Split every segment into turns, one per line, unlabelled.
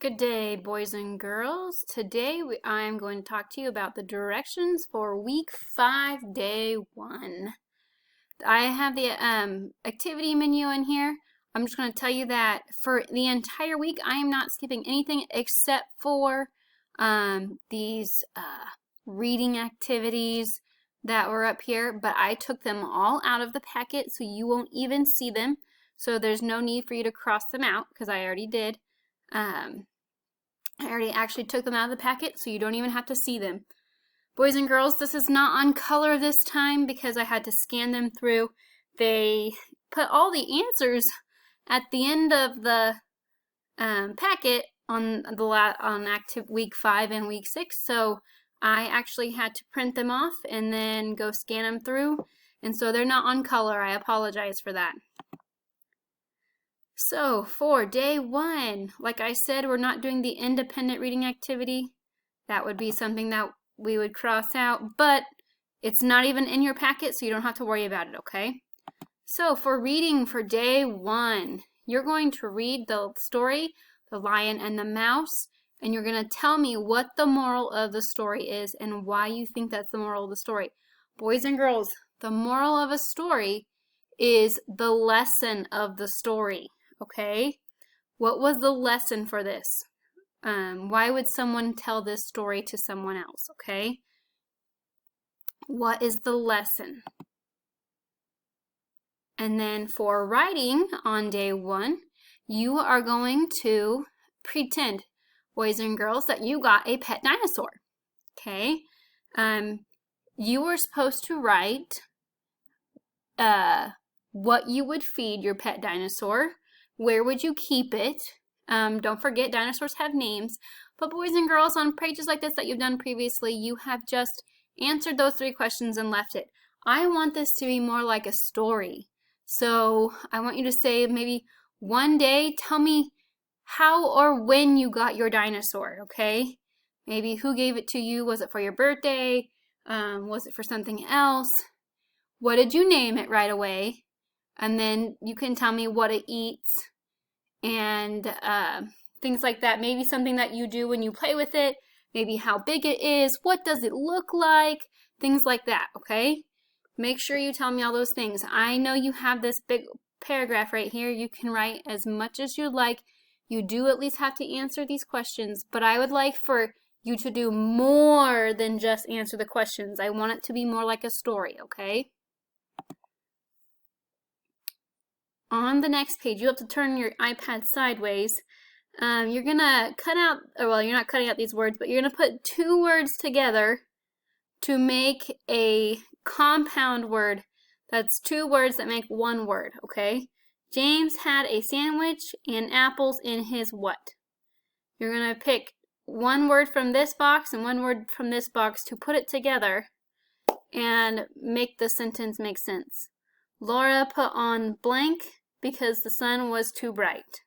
Good day, boys and girls. Today I am going to talk to you about the directions for week 5, day 1. I have the activity menu in here. I'm just going to tell you that for the entire week I am not skipping anything except for these reading activities that were up here, but I took them all out of the packet so you won't even see them. So there's no need for you to cross them out because I already did. I already actually took them out of the packet, so you don't even have to see them. Boys and girls, this is not on color this time because I had to scan them through. They put all the answers at the end of the packet on active week 5 and week 6, so I actually had to print them off and then go scan them through, and so they're not on color. I apologize for that. So for day 1, like I said, we're not doing the independent reading activity. That would be something that we would cross out, but it's not even in your packet, so you don't have to worry about it, okay? So for reading for day 1, you're going to read the story, The Lion and the Mouse, and you're going to tell me what the moral of the story is and why you think that's the moral of the story. Boys and girls, the moral of a story is the lesson of the story. Okay, what was the lesson for this? Why would someone tell this story to someone else? Okay, what is the lesson? And then for writing on day 1, you are going to pretend, boys and girls, that you got a pet dinosaur. Okay, you were supposed to write what you would feed your pet dinosaur. Where would you keep it? Don't forget, dinosaurs have names. But boys and girls, on pages like this that you've done previously, you have just answered those 3 questions and left it. I want this to be more like a story. So I want you to say maybe one day, tell me how or when you got your dinosaur, okay? Maybe who gave it to you? Was it for your birthday? Was it for something else? What did you name it right away? And then you can tell me what it eats and things like that. Maybe something that you do when you play with it. Maybe how big it is. What does it look like? Things like that, okay? Make sure you tell me all those things. I know you have this big paragraph right here. You can write as much as you'd like. You do at least have to answer these questions, but I would like for you to do more than just answer the questions. I want it to be more like a story, okay? On the next page, you have to turn your iPad sideways. You're going to cut out, or well, you're not cutting out these words, but you're going to put 2 words together to make a compound word. That's 2 words that make 1 word, okay? James had a sandwich and apples in his what? You're going to pick 1 word from this box and 1 word from this box to put it together and make the sentence make sense. Laura put on blank because the sun was too bright.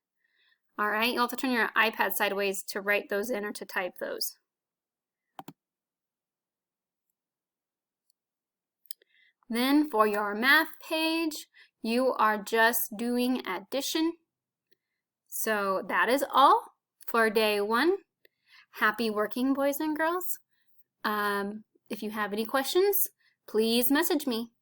All right, you'll have to turn your iPad sideways to write those in or to type those. Then for your math page, you are just doing addition. So that is all for day 1. Happy working, boys and girls. If you have any questions, please message me.